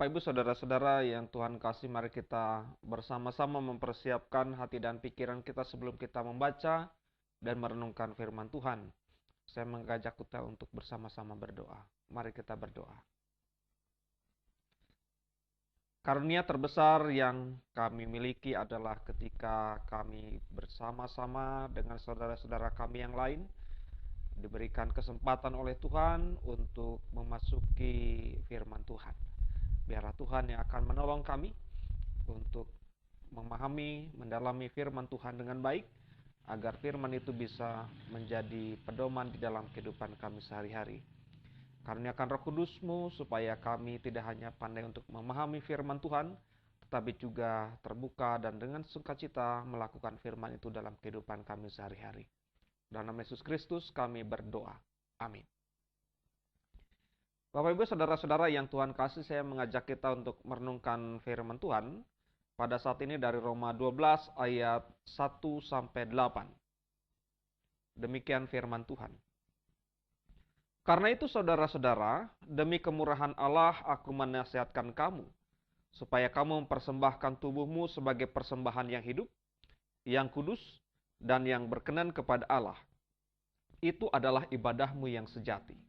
Bapak Ibu Saudara-saudara yang Tuhan kasih, mari kita bersama-sama mempersiapkan hati dan pikiran kita sebelum kita membaca dan merenungkan firman Tuhan. Saya mengajak kita untuk bersama-sama berdoa. Mari kita berdoa. Karunia terbesar yang kami miliki adalah ketika kami bersama-sama dengan saudara-saudara kami yang lain diberikan kesempatan oleh Tuhan untuk memasuki firman Tuhan. Biarlah Tuhan yang akan menolong kami untuk memahami, mendalami firman Tuhan dengan baik, agar firman itu bisa menjadi pedoman di dalam kehidupan kami sehari-hari. Karuniakan Roh Kudus-Mu supaya kami tidak hanya pandai untuk memahami firman Tuhan, tetapi juga terbuka dan dengan sukacita melakukan firman itu dalam kehidupan kami sehari-hari. Dalam nama Yesus Kristus kami berdoa. Amin. Bapak Ibu Saudara-saudara yang Tuhan kasih, saya mengajak kita untuk merenungkan firman Tuhan pada saat ini dari Roma 12 ayat 1-8. Demikian firman Tuhan. Karena itu saudara-saudara, demi kemurahan Allah aku menasihatkan kamu, supaya kamu mempersembahkan tubuhmu sebagai persembahan yang hidup, yang kudus, dan yang berkenan kepada Allah. Itu adalah ibadahmu yang sejati.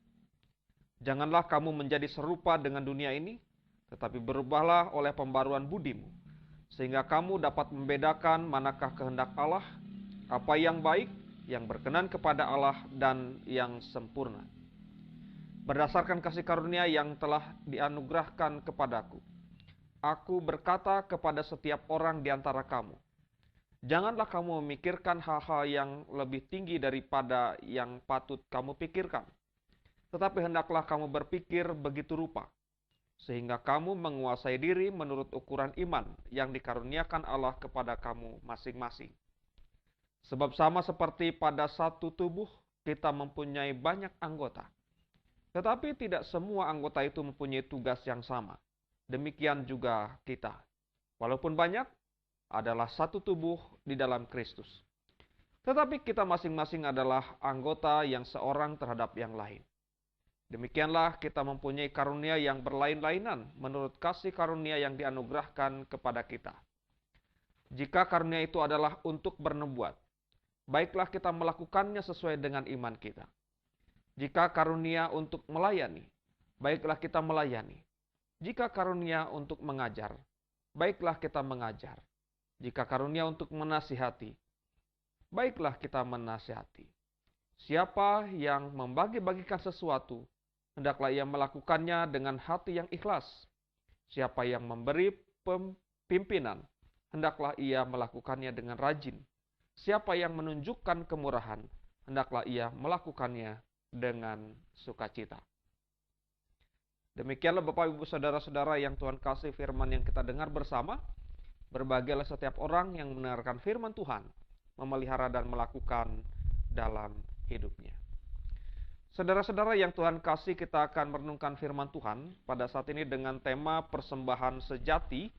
Janganlah kamu menjadi serupa dengan dunia ini, tetapi berubahlah oleh pembaruan budimu, sehingga kamu dapat membedakan manakah kehendak Allah, apa yang baik, yang berkenan kepada Allah, dan yang sempurna. Berdasarkan kasih karunia yang telah dianugerahkan kepadaku, aku berkata kepada setiap orang di antara kamu, janganlah kamu memikirkan hal-hal yang lebih tinggi daripada yang patut kamu pikirkan. Tetapi hendaklah kamu berpikir begitu rupa, sehingga kamu menguasai diri menurut ukuran iman yang dikaruniakan Allah kepada kamu masing-masing. Sebab sama seperti pada satu tubuh, kita mempunyai banyak anggota. Tetapi tidak semua anggota itu mempunyai tugas yang sama. Demikian juga kita. Walaupun banyak, adalah satu tubuh di dalam Kristus. Tetapi kita masing-masing adalah anggota yang seorang terhadap yang lain. Demikianlah kita mempunyai karunia yang berlain-lainan menurut kasih karunia yang dianugerahkan kepada kita. Jika karunia itu adalah untuk bernubuat, baiklah kita melakukannya sesuai dengan iman kita. Jika karunia untuk melayani, baiklah kita melayani. Jika karunia untuk mengajar, baiklah kita mengajar. Jika karunia untuk menasihati, baiklah kita menasihati. Siapa yang membagi-bagikan sesuatu, hendaklah ia melakukannya dengan hati yang ikhlas. Siapa yang memberi pimpinan, hendaklah ia melakukannya dengan rajin. Siapa yang menunjukkan kemurahan, hendaklah ia melakukannya dengan sukacita. Demikianlah Bapak Ibu Saudara-saudara yang Tuhan kasih, firman yang kita dengar bersama. Berbahagialah setiap orang yang mendengarkan firman Tuhan, memelihara dan melakukan dalam hidupnya. Saudara-saudara yang Tuhan kasih, kita akan merenungkan firman Tuhan pada saat ini dengan tema persembahan sejati,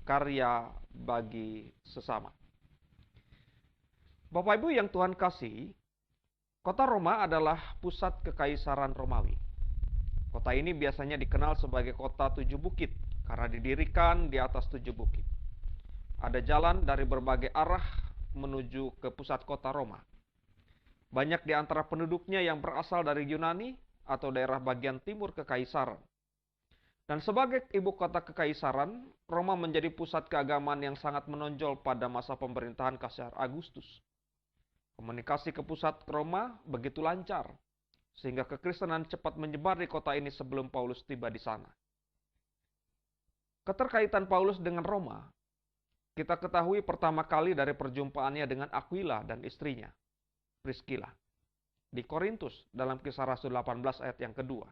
karya bagi sesama. Bapak Ibu yang Tuhan kasih, kota Roma adalah pusat kekaisaran Romawi. Kota ini biasanya dikenal sebagai kota 7 bukit karena didirikan di atas 7 bukit. Ada jalan dari berbagai arah menuju ke pusat kota Roma. Banyak di antara penduduknya yang berasal dari Yunani atau daerah bagian timur kekaisaran. Dan sebagai ibu kota kekaisaran, Roma menjadi pusat keagamaan yang sangat menonjol pada masa pemerintahan Kaisar Agustus. Komunikasi ke pusat Roma begitu lancar, sehingga kekristenan cepat menyebar di kota ini sebelum Paulus tiba di sana. Keterkaitan Paulus dengan Roma kita ketahui pertama kali dari perjumpaannya dengan Aquila dan istrinya, Priscilla, di Korintus dalam Kisah Rasul 18 ayat yang kedua.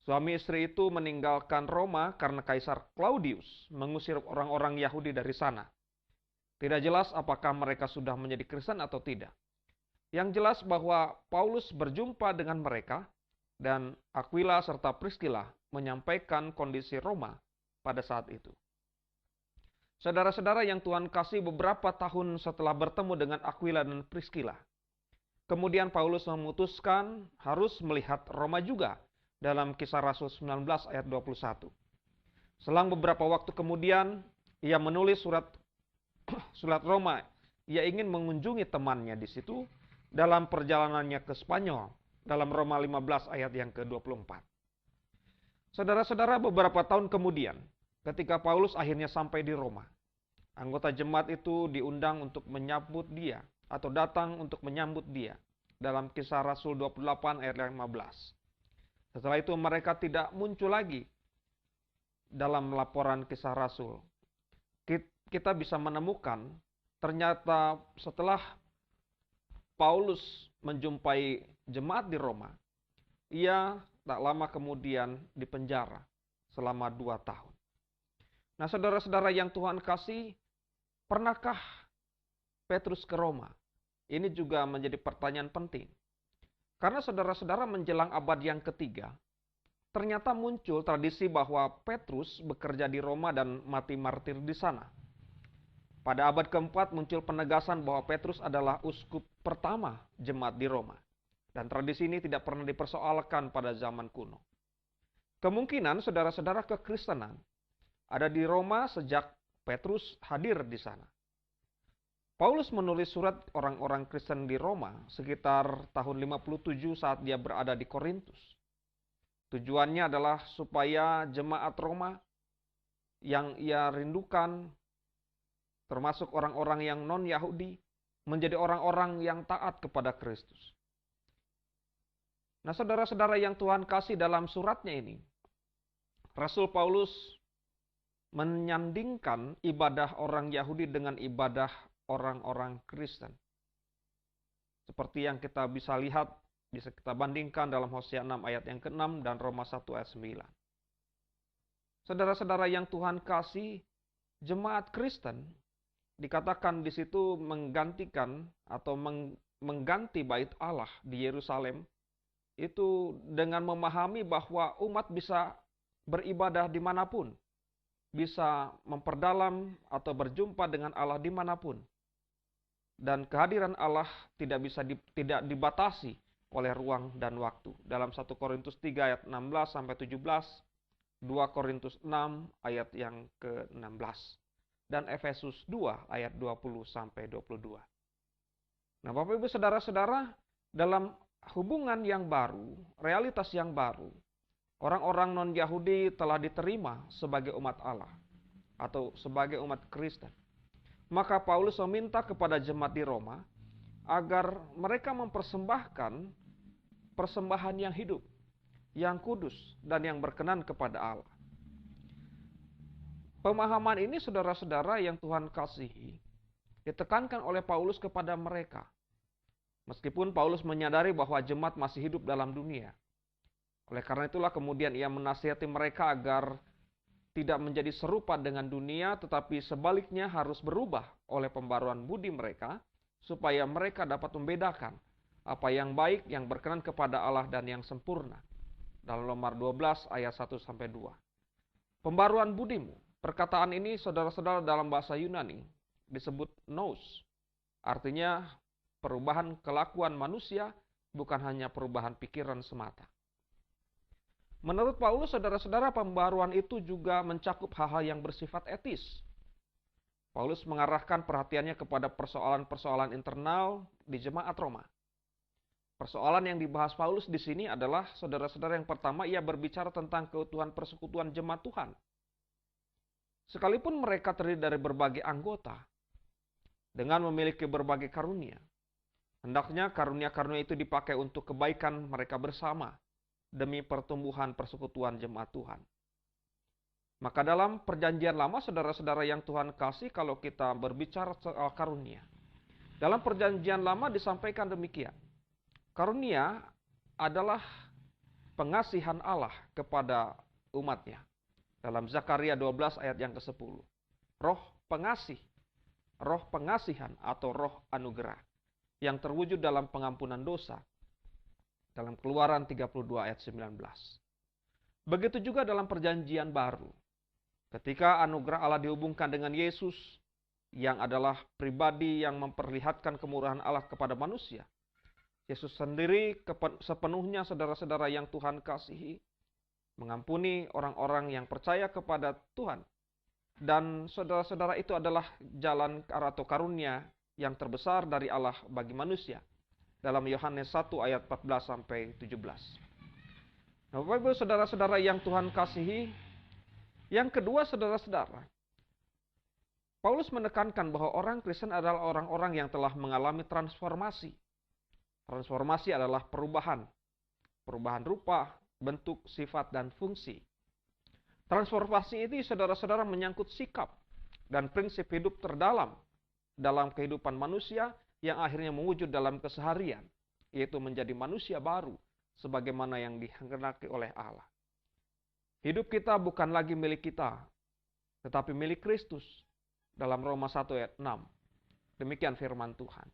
Suami istri itu meninggalkan Roma karena Kaisar Claudius mengusir orang-orang Yahudi dari sana. Tidak jelas apakah mereka sudah menjadi Kristen atau tidak. Yang jelas bahwa Paulus berjumpa dengan mereka dan Aquila serta Priscilla menyampaikan kondisi Roma pada saat itu. Saudara-saudara yang Tuhan kasih, beberapa tahun setelah bertemu dengan Aquila dan Priscilla, kemudian Paulus memutuskan harus melihat Roma juga dalam Kisah Rasul 19 ayat 21. Selang beberapa waktu kemudian, ia menulis surat Roma. Ia ingin mengunjungi temannya di situ dalam perjalanannya ke Spanyol, dalam Roma 15 ayat yang ke-24. Saudara-saudara, beberapa tahun kemudian, ketika Paulus akhirnya sampai di Roma, anggota jemaat itu diundang untuk menyambut dia, atau datang untuk menyambut dia, dalam Kisah Rasul 28 ayat 15. Setelah itu mereka tidak muncul lagi dalam laporan Kisah Rasul. Kita bisa menemukan ternyata setelah Paulus menjumpai jemaat di Roma, ia tak lama kemudian dipenjara selama 2 tahun. Nah, saudara-saudara yang Tuhan kasih, pernahkah Petrus ke Roma? Ini juga menjadi pertanyaan penting. Karena saudara-saudara menjelang abad yang ketiga, ternyata muncul tradisi bahwa Petrus bekerja di Roma dan mati martir di sana. Pada abad keempat muncul penegasan bahwa Petrus adalah uskup pertama jemaat di Roma. Dan tradisi ini tidak pernah dipersoalkan pada zaman kuno. Kemungkinan saudara-saudara kekristenan ada di Roma sejak Petrus hadir di sana. Paulus menulis surat orang-orang Kristen di Roma sekitar tahun 57 saat dia berada di Korintus. Tujuannya adalah supaya jemaat Roma yang ia rindukan, termasuk orang-orang yang non-Yahudi, menjadi orang-orang yang taat kepada Kristus. Nah, saudara-saudara yang Tuhan kasih, dalam suratnya ini, Rasul Paulus menyandingkan ibadah orang Yahudi dengan ibadah orang-orang Kristen. Seperti yang kita bisa lihat, bisa kita bandingkan dalam Hosea 6 ayat yang ke-6 dan Roma 1 ayat 9. Saudara-saudara yang Tuhan kasih, jemaat Kristen dikatakan di situ menggantikan atau mengganti bait Allah di Yerusalem itu dengan memahami bahwa umat bisa beribadah dimanapun, bisa memperdalam atau berjumpa dengan Allah dimanapun, dan kehadiran Allah tidak dibatasi oleh ruang dan waktu. Dalam 1 Korintus 3 ayat 16 sampai 17, 2 Korintus 6 ayat yang ke-16. Dan Efesus 2 ayat 20 sampai 22. Nah, Bapak Ibu saudara-saudara, dalam hubungan yang baru, realitas yang baru, orang-orang non-Yahudi telah diterima sebagai umat Allah atau sebagai umat Kristen. Maka Paulus meminta kepada jemaat di Roma agar mereka mempersembahkan persembahan yang hidup, yang kudus, dan yang berkenan kepada Allah. Pemahaman ini, saudara-saudara yang Tuhan kasihi, ditekankan oleh Paulus kepada mereka. Meskipun Paulus menyadari bahwa jemaat masih hidup dalam dunia. Oleh karena itulah kemudian ia menasihati mereka agar tidak menjadi serupa dengan dunia, tetapi sebaliknya harus berubah oleh pembaruan budi mereka, supaya mereka dapat membedakan apa yang baik, yang berkenan kepada Allah, dan yang sempurna. Dalam Roma 12 ayat 1-2. Pembaruan budimu. Perkataan ini, saudara-saudara, dalam bahasa Yunani disebut nous. Artinya perubahan kelakuan manusia, bukan hanya perubahan pikiran semata. Menurut Paulus, saudara-saudara, pembaruan itu juga mencakup hal-hal yang bersifat etis. Paulus mengarahkan perhatiannya kepada persoalan-persoalan internal di jemaat Roma. Persoalan yang dibahas Paulus di sini adalah, saudara-saudara, yang pertama, ia berbicara tentang keutuhan persekutuan jemaat Tuhan. Sekalipun mereka terdiri dari berbagai anggota, dengan memiliki berbagai karunia, hendaknya karunia-karunia itu dipakai untuk kebaikan mereka bersama, demi pertumbuhan persekutuan jemaat Tuhan. Maka dalam perjanjian lama, saudara-saudara yang Tuhan kasih, kalau kita berbicara soal karunia, dalam perjanjian lama disampaikan demikian. Karunia adalah pengasihan Allah kepada umatnya. Dalam Zakaria 12 ayat yang ke-10. Roh pengasih, roh pengasihan atau roh anugerah yang terwujud dalam pengampunan dosa. Dalam Keluaran 32 ayat 19. Begitu juga dalam perjanjian baru. Ketika anugerah Allah dihubungkan dengan Yesus, yang adalah pribadi yang memperlihatkan kemurahan Allah kepada manusia. Yesus sendiri sepenuhnya, saudara-saudara yang Tuhan kasihi, mengampuni orang-orang yang percaya kepada Tuhan. Dan saudara-saudara, itu adalah jalan atau karunia yang terbesar dari Allah bagi manusia. Dalam Yohanes 1 ayat 14 sampai 17. Nah, Bapak Ibu saudara-saudara yang Tuhan kasihi, yang kedua saudara-saudara, Paulus menekankan bahwa orang Kristen adalah orang-orang yang telah mengalami transformasi. Transformasi adalah perubahan rupa, bentuk, sifat, dan fungsi. Transformasi ini saudara-saudara menyangkut sikap dan prinsip hidup terdalam dalam kehidupan manusia yang akhirnya mewujud dalam keseharian, yaitu menjadi manusia baru sebagaimana yang dikehendaki oleh Allah. Hidup kita bukan lagi milik kita, tetapi milik Kristus. Dalam Roma 1 ayat 6. Demikian firman Tuhan.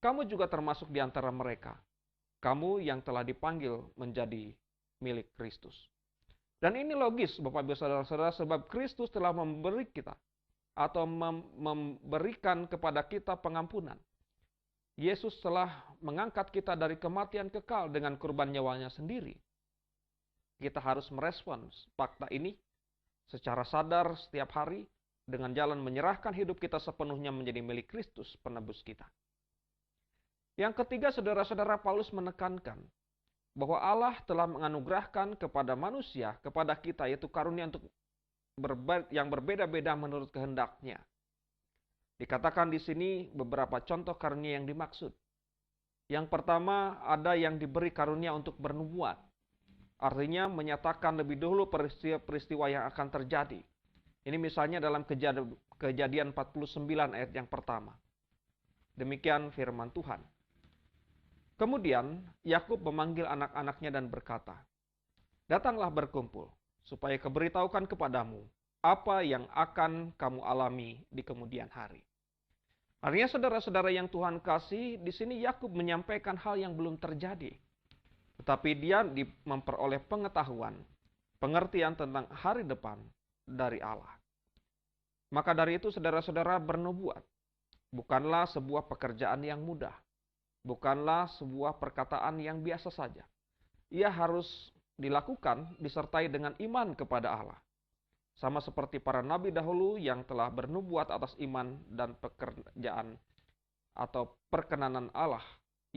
Kamu juga termasuk di antara mereka. Kamu yang telah dipanggil menjadi milik Kristus. Dan ini logis Bapak Ibu Saudara-saudara, sebab Kristus telah memberi kita atau memberikan kepada kita pengampunan. Yesus telah mengangkat kita dari kematian kekal dengan kurban nyawanya sendiri. Kita harus merespons fakta ini secara sadar setiap hari dengan jalan menyerahkan hidup kita sepenuhnya menjadi milik Kristus penebus kita. Yang ketiga, saudara-saudara, Paulus menekankan bahwa Allah telah menganugerahkan kepada manusia, kepada kita, yaitu karunia untuk yang berbeda-beda menurut kehendaknya. Dikatakan di sini beberapa contoh karunia yang dimaksud. Yang pertama, ada yang diberi karunia untuk bernubuat. Artinya menyatakan lebih dahulu peristiwa yang akan terjadi. Ini misalnya dalam Kejadian 49 ayat yang pertama. Demikian firman Tuhan. Kemudian Yakub memanggil anak-anaknya dan berkata, "Datanglah berkumpul, supaya kuberitahukan kepadamu apa yang akan kamu alami di kemudian hari." Artinya saudara-saudara yang Tuhan kasih, di sini Yakub menyampaikan hal yang belum terjadi. Tetapi dia memperoleh pengetahuan, pengertian tentang hari depan dari Allah. Maka dari itu saudara-saudara, bernubuat bukanlah sebuah pekerjaan yang mudah. Bukanlah sebuah perkataan yang biasa saja. Ia harus dilakukan disertai dengan iman kepada Allah. Sama seperti para nabi dahulu yang telah bernubuat atas iman dan pekerjaan atau perkenanan Allah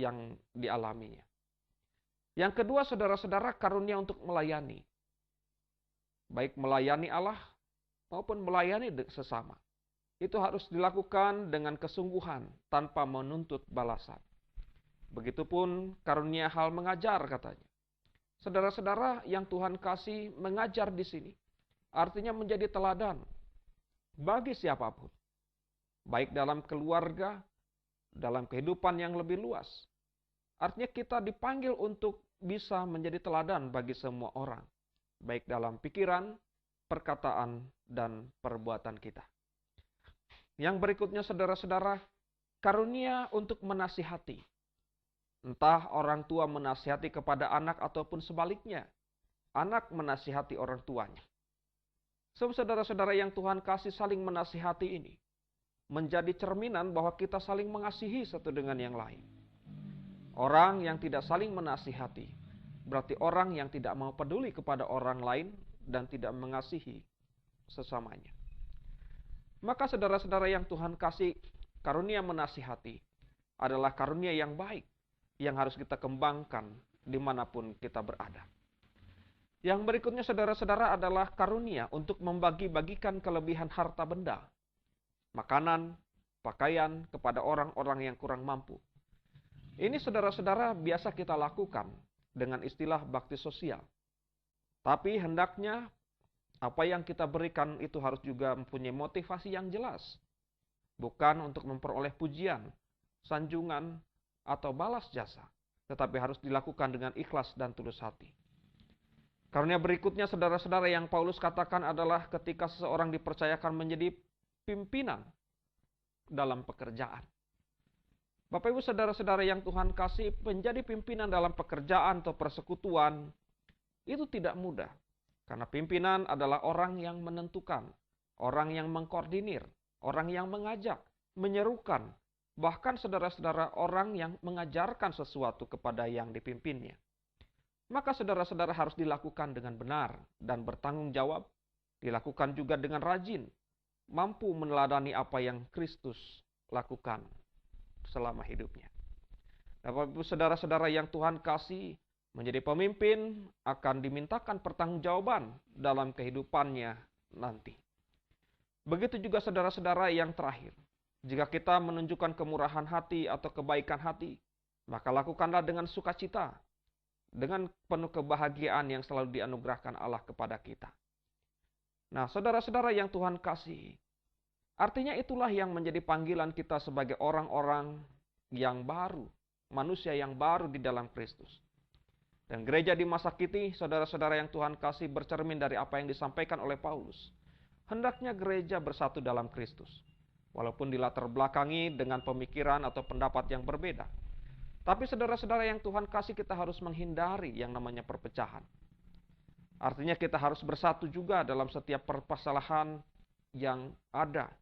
yang dialaminya. Yang kedua, saudara-saudara, karunia untuk melayani. Baik melayani Allah maupun melayani sesama. Itu harus dilakukan dengan kesungguhan tanpa menuntut balasan. Begitupun karunia hal mengajar katanya. Saudara-saudara yang Tuhan kasih, mengajar di sini artinya menjadi teladan bagi siapapun. Baik dalam keluarga, dalam kehidupan yang lebih luas. Artinya kita dipanggil untuk bisa menjadi teladan bagi semua orang. Baik dalam pikiran, perkataan, dan perbuatan kita. Yang berikutnya saudara-saudara, karunia untuk menasihati. Entah orang tua menasihati kepada anak ataupun sebaliknya. Anak menasihati orang tuanya. Saudara-saudara yang Tuhan kasih, saling menasihati ini menjadi cerminan bahwa kita saling mengasihi satu dengan yang lain. Orang yang tidak saling menasihati berarti orang yang tidak mau peduli kepada orang lain dan tidak mengasihi sesamanya. Maka saudara-saudara yang Tuhan kasih, karunia menasihati adalah karunia yang baik yang harus kita kembangkan dimanapun kita berada. Yang berikutnya saudara-saudara adalah karunia untuk membagi-bagikan kelebihan harta benda, makanan, pakaian kepada orang-orang yang kurang mampu. Ini saudara-saudara biasa kita lakukan dengan istilah bakti sosial. Tapi hendaknya apa yang kita berikan itu harus juga mempunyai motivasi yang jelas. Bukan untuk memperoleh pujian, sanjungan, atau balas jasa, tetapi harus dilakukan dengan ikhlas dan tulus hati. Karunia berikutnya saudara-saudara yang Paulus katakan adalah ketika seseorang dipercayakan menjadi pimpinan dalam pekerjaan. Bapak Ibu saudara-saudara yang Tuhan kasih, menjadi pimpinan dalam pekerjaan atau persekutuan itu tidak mudah. Karena pimpinan adalah orang yang menentukan, orang yang mengkoordinir, orang yang mengajak, menyerukan, bahkan saudara-saudara orang yang mengajarkan sesuatu kepada yang dipimpinnya. maka saudara-saudara harus dilakukan dengan benar dan bertanggung jawab, dilakukan juga dengan rajin, mampu meneladani apa yang Kristus lakukan selama hidupnya. Bapak Ibu saudara-saudara yang Tuhan kasih, menjadi pemimpin akan dimintakan pertanggungjawaban dalam kehidupannya nanti. Begitu juga saudara-saudara yang terakhir. Jika kita menunjukkan kemurahan hati atau kebaikan hati, maka lakukanlah dengan sukacita, dengan penuh kebahagiaan yang selalu dianugerahkan Allah kepada kita. Nah, saudara-saudara yang Tuhan kasih, artinya itulah yang menjadi panggilan kita sebagai orang-orang yang baru, manusia yang baru di dalam Kristus. Dan gereja di masa kini, saudara-saudara yang Tuhan kasih, bercermin dari apa yang disampaikan oleh Paulus. Hendaknya gereja bersatu dalam Kristus, walaupun dilatar belakangi dengan pemikiran atau pendapat yang berbeda. Tapi saudara-saudara yang Tuhan kasih, kita harus menghindari yang namanya perpecahan. Artinya kita harus bersatu juga dalam setiap permasalahan yang ada,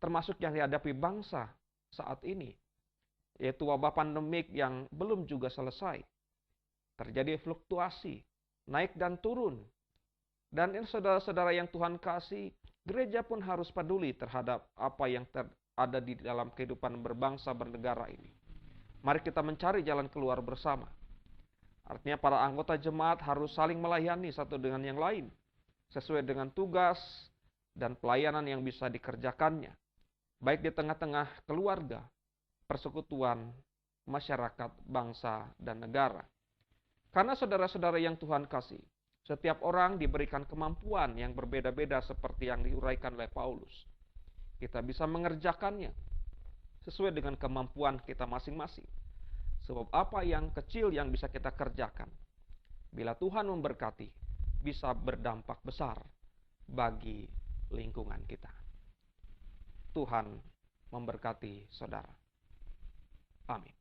termasuk yang dihadapi bangsa saat ini, yaitu wabah pandemik yang belum juga selesai. Terjadi fluktuasi, naik dan turun. Dan ini saudara-saudara yang Tuhan kasih, gereja pun harus peduli terhadap apa yang ada di dalam kehidupan berbangsa bernegara ini. Mari kita mencari jalan keluar bersama. Artinya para anggota jemaat harus saling melayani satu dengan yang lain, sesuai dengan tugas dan pelayanan yang bisa dikerjakannya, baik di tengah-tengah keluarga, persekutuan, masyarakat, bangsa, dan negara. Karena saudara-saudara yang Tuhan kasih, setiap orang diberikan kemampuan yang berbeda-beda seperti yang diuraikan oleh Paulus. Kita bisa mengerjakannya sesuai dengan kemampuan kita masing-masing. Sebab apa yang kecil yang bisa kita kerjakan, bila Tuhan memberkati, bisa berdampak besar bagi lingkungan kita. Tuhan memberkati saudara. Amin.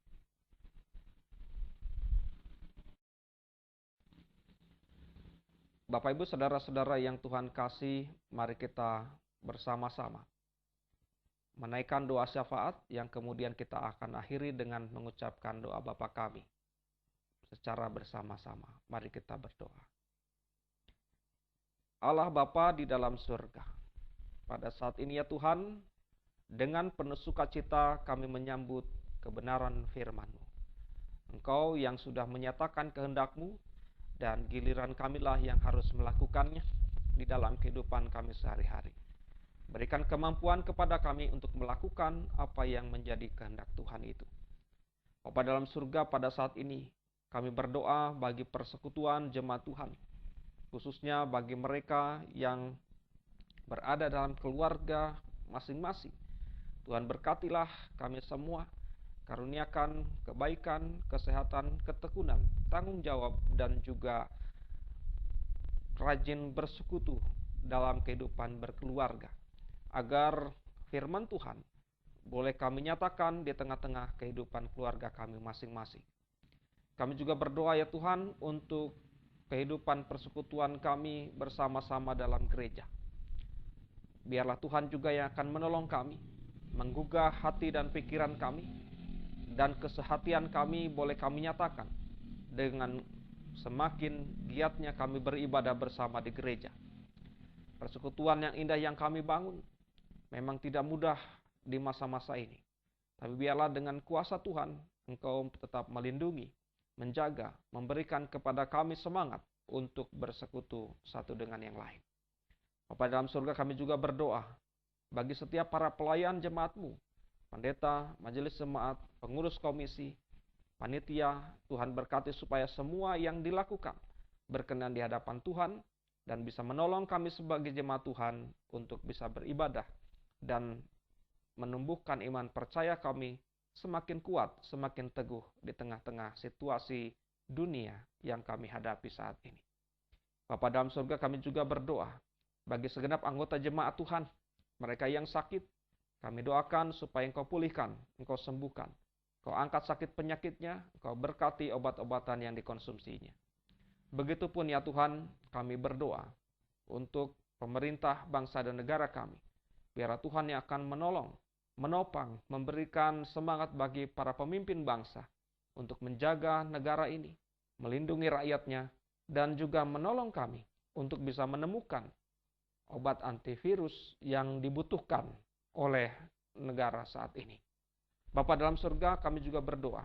Bapak Ibu saudara-saudara yang Tuhan kasih, mari kita bersama-sama menaikkan doa syafaat yang kemudian kita akan akhiri dengan mengucapkan doa Bapa kami secara bersama-sama. Mari kita berdoa. Allah Bapa di dalam surga, pada saat ini ya Tuhan, dengan penuh sukacita kami menyambut kebenaran firman-Mu. Engkau yang sudah menyatakan kehendak-Mu, dan giliran kamilah yang harus melakukannya di dalam kehidupan kami sehari-hari. Berikan kemampuan kepada kami untuk melakukan apa yang menjadi kehendak Tuhan itu. Bapa dalam surga, pada saat ini kami berdoa bagi persekutuan jemaat Tuhan, khususnya bagi mereka yang berada dalam keluarga masing-masing. Tuhan berkatilah kami semua, karuniakan kebaikan, kesehatan, ketekunan, tanggung jawab, dan juga rajin bersekutu dalam kehidupan berkeluarga, agar firman Tuhan boleh kami nyatakan di tengah-tengah kehidupan keluarga kami masing-masing. Kami juga berdoa ya Tuhan untuk kehidupan persekutuan kami bersama-sama dalam gereja. Biarlah Tuhan juga yang akan menolong kami, menggugah hati dan pikiran kami, dan kesehatian kami boleh kami nyatakan dengan semakin giatnya kami beribadah bersama di gereja. Persekutuan yang indah yang kami bangun memang tidak mudah di masa-masa ini. Tapi biarlah dengan kuasa Tuhan, Engkau tetap melindungi, menjaga, memberikan kepada kami semangat untuk bersekutu satu dengan yang lain. Bapa dalam surga, kami juga berdoa bagi setiap para pelayan jemaat-Mu, pendeta, majelis jemaat, pengurus komisi, panitia. Tuhan berkati supaya semua yang dilakukan berkenan di hadapan Tuhan dan bisa menolong kami sebagai jemaat Tuhan untuk bisa beribadah dan menumbuhkan iman percaya kami semakin kuat, semakin teguh di tengah-tengah situasi dunia yang kami hadapi saat ini. Bapa dalam surga, kami juga berdoa bagi segenap anggota jemaat Tuhan, mereka yang sakit, kami doakan supaya Engkau pulihkan, Engkau sembuhkan, Engkau angkat sakit penyakitnya, Engkau berkati obat-obatan yang dikonsumsinya. Begitupun ya Tuhan, kami berdoa untuk pemerintah, bangsa dan negara kami. Biarlah Tuhan yang akan menolong, menopang, memberikan semangat bagi para pemimpin bangsa untuk menjaga negara ini, melindungi rakyatnya, dan juga menolong kami untuk bisa menemukan obat antivirus yang dibutuhkan oleh negara saat ini. Bapa dalam surga, kami juga berdoa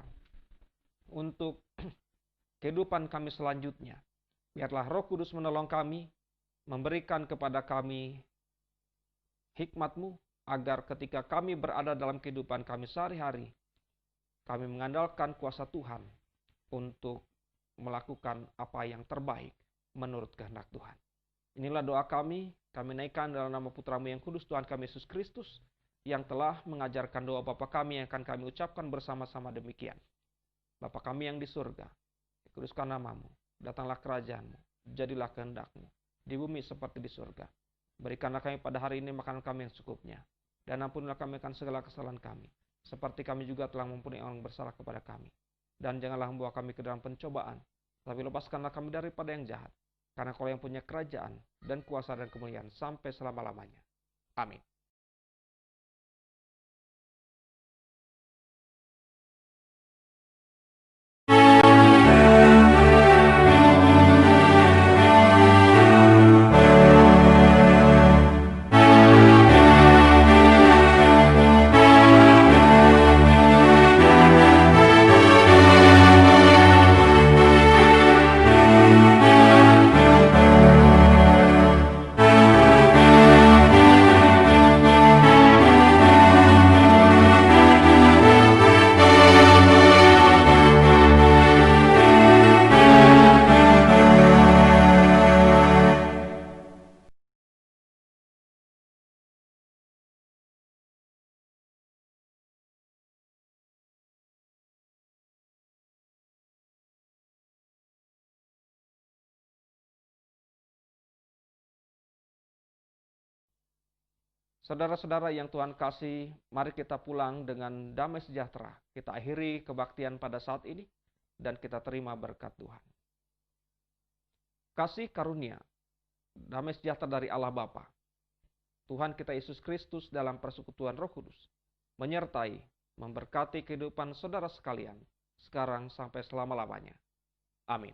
untuk kehidupan kami selanjutnya. Biarlah Roh Kudus menolong kami, memberikan kepada kami hikmat-Mu, agar ketika kami berada dalam kehidupan kami sehari-hari, kami mengandalkan kuasa Tuhan untuk melakukan apa yang terbaik menurut kehendak Tuhan. Inilah doa kami naikkan dalam nama Putra-Mu yang kudus, Tuhan kami Yesus Kristus, yang telah mengajarkan doa Bapa kami yang akan kami ucapkan bersama-sama demikian. Bapa kami yang di surga, dikuduskan nama-Mu, datanglah kerajaan-Mu, jadilah kehendak-Mu, di bumi seperti di surga. Berikanlah kami pada hari ini makanan kami yang secukupnya, dan ampunilah kami akan segala kesalahan kami, seperti kami juga telah mengampuni orang bersalah kepada kami. Dan janganlah membawa kami ke dalam pencobaan, tapi lepaskanlah kami daripada yang jahat, karena Kau yang punya kerajaan dan kuasa dan kemuliaan sampai selama-lamanya. Amin. Saudara-saudara yang Tuhan kasih, mari kita pulang dengan damai sejahtera. Kita akhiri kebaktian pada saat ini, dan kita terima berkat Tuhan. Kasih karunia, damai sejahtera dari Allah Bapa, Tuhan kita Yesus Kristus dalam persekutuan Roh Kudus, menyertai, memberkati kehidupan saudara sekalian, sekarang sampai selama-lamanya. Amin.